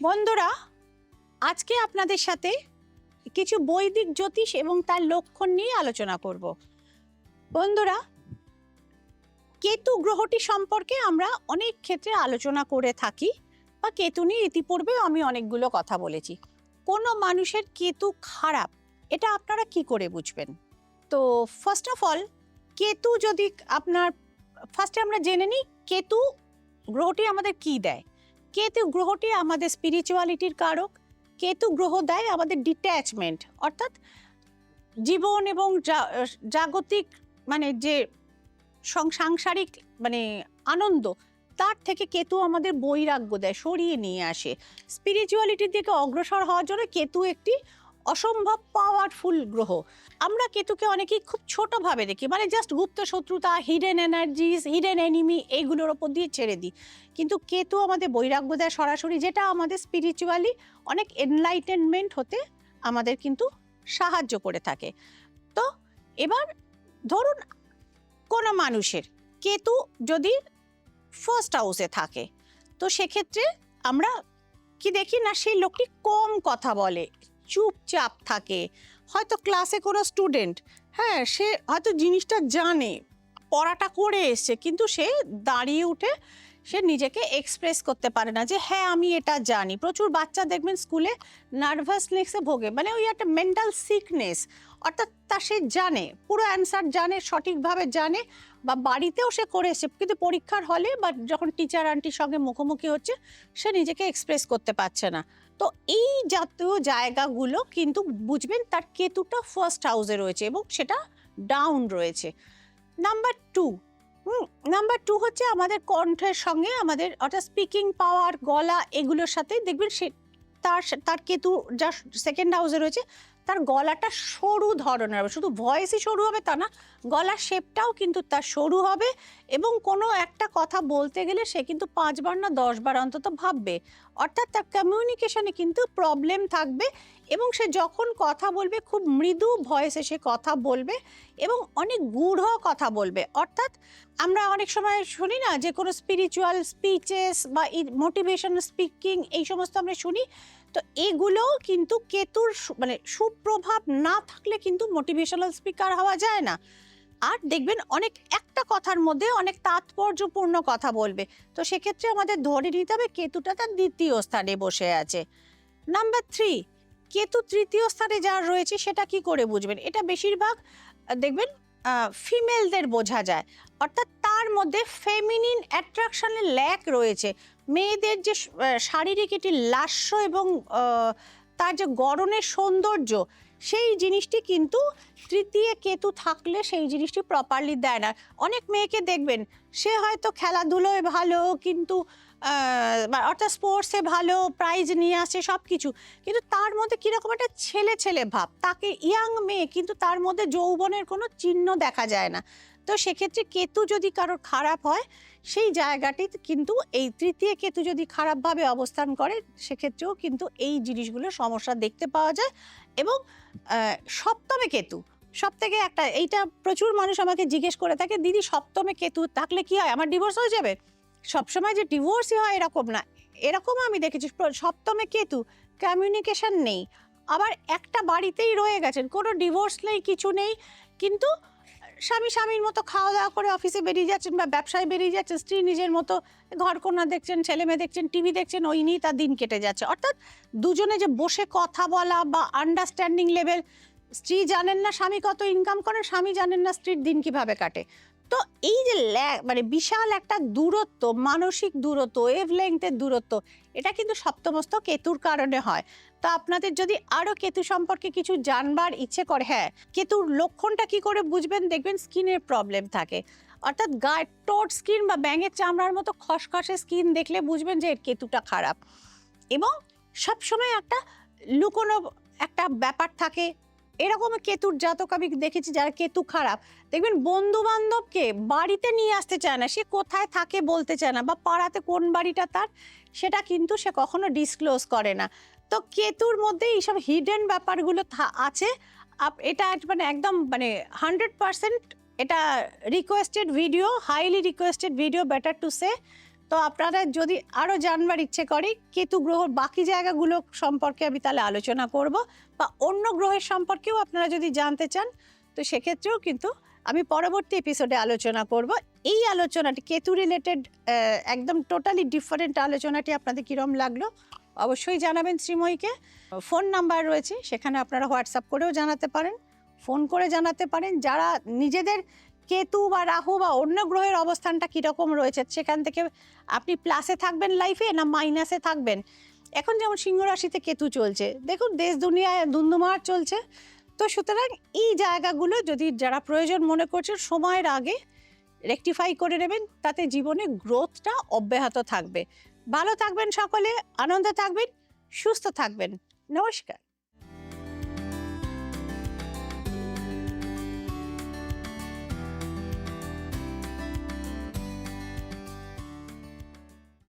বন্ধুরা, আজকে আপনাদের সাথে কিছু বৈদিক জ্যোতিষ এবং তার লক্ষণ নিয়ে আলোচনা করব। বন্ধুরা, কেতু গ্রহটি সম্পর্কে আমরা অনেক ক্ষেত্রে আলোচনা করে থাকি বা কেতু নিয়ে ইতিপূর্বেও আমি অনেকগুলো কথা বলেছি। কোনো মানুষের কেতু খারাপ এটা আপনারা কি করে বুঝবেন? তো ফার্স্ট অফ অল, কেতু যদি ফার্স্টে আমরা জেনে নিই কেতু গ্রহটি আমাদের কি দেয়। কেতু গ্রহটি আমাদের স্পিরিচুয়ালিটির কারক। কেতু গ্রহ দেয় আমাদের ডিট্যাচমেন্ট, অর্থাৎ জীবন এবং জাগতিক যে সাংসারিক আনন্দ, তার থেকে কেতু আমাদের বৈরাগ্য দেয়, সরিয়ে নিয়ে আসে। স্পিরিচুয়ালিটির দিকে অগ্রসর হওয়ার জন্য কেতু একটি অসম্ভব পাওয়ারফুল গ্রহ। আমরা কেতুকে অনেকেই খুব ছোটভাবে দেখি, জাস্ট গুপ্ত শত্রুতা, হিডেন এনার্জিস, হিডেন এনিমি, এইগুলোর ওপর দিয়ে ছেড়ে দিই। কিন্তু কেতু আমাদের বৈরাগ্য দেয় সরাসরি, যেটা আমাদের স্পিরিচুয়ালি অনেক এনলাইটেনমেন্ট হতে আমাদের কিন্তু সাহায্য করে থাকে। তো এবার ধরুন কোনো মানুষের কেতু যদি ফার্স্ট হাউসে থাকে, তো সেক্ষেত্রে আমরা কি দেখি না, সেই লোকটি কম কথা বলে, চুপচাপ থাকে। হয়তো ক্লাসে কোনো স্টুডেন্ট, সে হয়তো জিনিসটা জানে, পড়াটা করে এসছে, কিন্তু সে দাঁড়িয়ে উঠে সে নিজেকে এক্সপ্রেস করতে পারে না যে হ্যাঁ আমি এটা জানি। প্রচুর বাচ্চা দেখবেন স্কুলে নার্ভাসনেসে ভোগে, ওই একটা মেন্টাল সিকনেস, অর্থাৎ সে জানে, পুরো অ্যান্সার জানে, সঠিকভাবে জানে, বা বাড়িতেও সে করে এসছে, কিন্তু পরীক্ষার হলে বা যখন টিচার আন্টির সঙ্গে মুখোমুখি হচ্ছে সে নিজেকে এক্সপ্রেস করতে পারছে না। তো এই জাতীয় জায়গাগুলো কিন্তু বুঝবেন তার কেতুটা ফার্স্ট হাউসে রয়েছে এবং সেটা ডাউন রয়েছে। নাম্বার টু হচ্ছে আমাদের কণ্ঠের সঙ্গে আমাদের, অর্থাৎ স্পিকিং পাওয়ার, গলা, এগুলোর সাথে দেখবেন সে তার কেতু যা সেকেন্ড হাউসে রয়েছে, তার গলাটা সরু ধরনের হবে। শুধু ভয়েসই সরু হবে তা না, গলার শেপটাও কিন্তু তার সরু হবে, এবং কোনো একটা কথা বলতে গেলে সে কিন্তু 5 বার না 10 বার অন্তত ভাববে। অর্থাৎ তার কমিউনিকেশনে কিন্তু প্রবলেম থাকবে, এবং সে যখন কথা বলবে খুব মৃদু ভয়েসে সে কথা বলবে এবং অনেক গূঢ় কথা বলবে। অর্থাৎ আমরা অনেক সময় শুনি না যে কোনো স্পিরিচুয়াল স্পিচেস বা মোটিভেশনাল স্পিকিং, এই সমস্ত আমরা শুনি। তো এগুলো কিন্তু কেতুর সুপ্রভাব না থাকলে কিন্তু মোটিভেশনাল স্পিকার হওয়া যায় না। আর দেখবেন অনেক একটা কথার মধ্যে অনেক তাৎপর্যপূর্ণ কথা বলবে। তো সেক্ষেত্রে আমাদের ধরে নিতে হবে কেতুটা তার দ্বিতীয় স্থানে বসে আছে। নাম্বার 3, কেতু তৃতীয় স্থানে যার রয়েছে সেটা কি করে বুঝবেন? এটা বেশিরভাগ দেখবেন ফিমেলদের বোঝা যায়, অর্থাৎ তার মধ্যে ফেমিনিন অ্যাট্রাকশনের ল্যাক রয়েছে। মেয়েদের যে শারীরিক একটি লাস্য এবং তার যে গড়নের সৌন্দর্য, সেই জিনিসটি কিন্তু তৃতীয় কেতু থাকলে সেই জিনিসটি প্রপারলি দেয় না। অনেক মেয়েকে দেখবেন সে হয়তো খেলাধুলোয় ভালো, কিন্তু অর্থাৎ স্পোর্টসে ভালো, প্রাইজ নিয়ে আসে সব কিছু, কিন্তু তার মধ্যে কীরকম একটা ছেলে ছেলে ভাব, তাকে ইয়াং মেয়ে, কিন্তু তার মধ্যে যৌবনের কোনো চিহ্ন দেখা যায় না। তো সেক্ষেত্রে কেতু যদি কারোর খারাপ হয়, সেই জায়গাটি কিন্তু এই তৃতীয় কেতু যদি খারাপভাবে অবস্থান করে, সেক্ষেত্রেও কিন্তু এই জিনিসগুলোর সমস্যা দেখতে পাওয়া যায়। এবং সপ্তমে কেতু, সবথেকে একটা, এইটা প্রচুর মানুষ আমাকে জিজ্ঞেস করে থাকে, দিদি সপ্তমে কেতু থাকলে কি হয়, আমার ডিভোর্স হয়ে যাবে? সবসময় যে ডিভোর্সই হয় এরকম না। এরকম আমি দেখেছি সপ্তমে কেতু, কমিউনিকেশন নেই, আবার একটা বাড়িতেই রয়ে গেছেন, কোনো ডিভোর্স নেই, কিছু নেই, কিন্তু স্বামীর মতো খাওয়া দাওয়া করে অফিসে বেরিয়ে যাচ্ছেন বা ব্যবসায় বেরিয়ে যাচ্ছেন, স্ত্রী নিজের মতো ঘরকন্না দেখছেন, ছেলে মেয়ে দেখছেন, টিভি দেখছেন, ওই নিয়েই তার দিন কেটে যাচ্ছে। অর্থাৎ দুজনে যে বসে কথা বলা বা আন্ডারস্ট্যান্ডিং লেভেল, স্ত্রী জানেন না স্বামী কত ইনকাম করে, স্বামী জানেন না স্ত্রীর দিন কিভাবে কাটে। তো এই যে বিশাল একটা দূরত্ব, মানসিক দূরত্ব, ওয়েভলেংথের দূরত্ব, এটা কিন্তু সপ্তমস্থ কেতুর কারণে হয়। তো আপনাদের যদি আরো কেতু সম্পর্কে কিছু জানবার ইচ্ছে করে, কেতুর লক্ষণটা কি করে বুঝবেন? দেখবেন স্কিনের প্রবলেম থাকে, অর্থাৎ গায়ে টোট স্কিন বা ব্যাঙের চামড়ার মতো খসখসে স্কিন দেখলে বুঝবেন যে এর কেতুটা খারাপ। এবং সবসময় একটা লুকোনো একটা ব্যাপার থাকে। এরকম কেতুর জাতক আমি দেখেছি যারা কেতু খারাপ, দেখবেন বন্ধু বান্ধবকে বাড়িতে নিয়ে আসতে চায় না, সে কোথায় থাকে বলতে চায় না, বা পাড়াতে কোন বাড়িটা তার সেটা কিন্তু সে কখনো ডিসক্লোজ করে না। তো কেতুর মধ্যে এইসব হিডেন ব্যাপারগুলো আছে। এটা একদম 100% এটা requested video, highly requested video, better to say. তো তো আপনারা যদি আরও জানবার ইচ্ছে করে কেতু গ্রহর বাকি জায়গাগুলো সম্পর্কে আমি তাহলে আলোচনা করব, বা অন্য গ্রহের সম্পর্কেও আপনারা যদি জানতে চান তো সেক্ষেত্রেও কিন্তু আমি পরবর্তী এপিসোডে আলোচনা করব। এই আলোচনাটি কেতু রিলেটেড একদম টোটালি ডিফারেন্ট আলোচনাটি আপনাদের কীরকম লাগলো অবশ্যই জানাবেন শ্রীময়ীকে। ফোন নাম্বার রয়েছে, সেখানে আপনারা হোয়াটসঅ্যাপ করেও জানাতে পারেন, ফোন করে জানাতে পারেন। যারা নিজেদের কেতু বা রাহু বা অন্য গ্রহের অবস্থানটা কীরকম রয়েছে, সেখান থেকে আপনি প্লাসে থাকবেন লাইফে না মাইনাসে থাকবেন। এখন যেমন সিংহ রাশিতে কেতু চলছে, দেখুন দেশ দুনিয়ায় ধুন্ধুমার চলছে। তো সুতরাং এই জায়গাগুলো যদি যারা প্রয়োজন মনে করছেন সময়ের আগে রেকটিফাই করে নেবেন, তাতে জীবনে গ্রোথটা অব্যাহত থাকবে। ভালো থাকবেন সকলে, আনন্দে থাকবেন, সুস্থ থাকবেন। নমস্কার।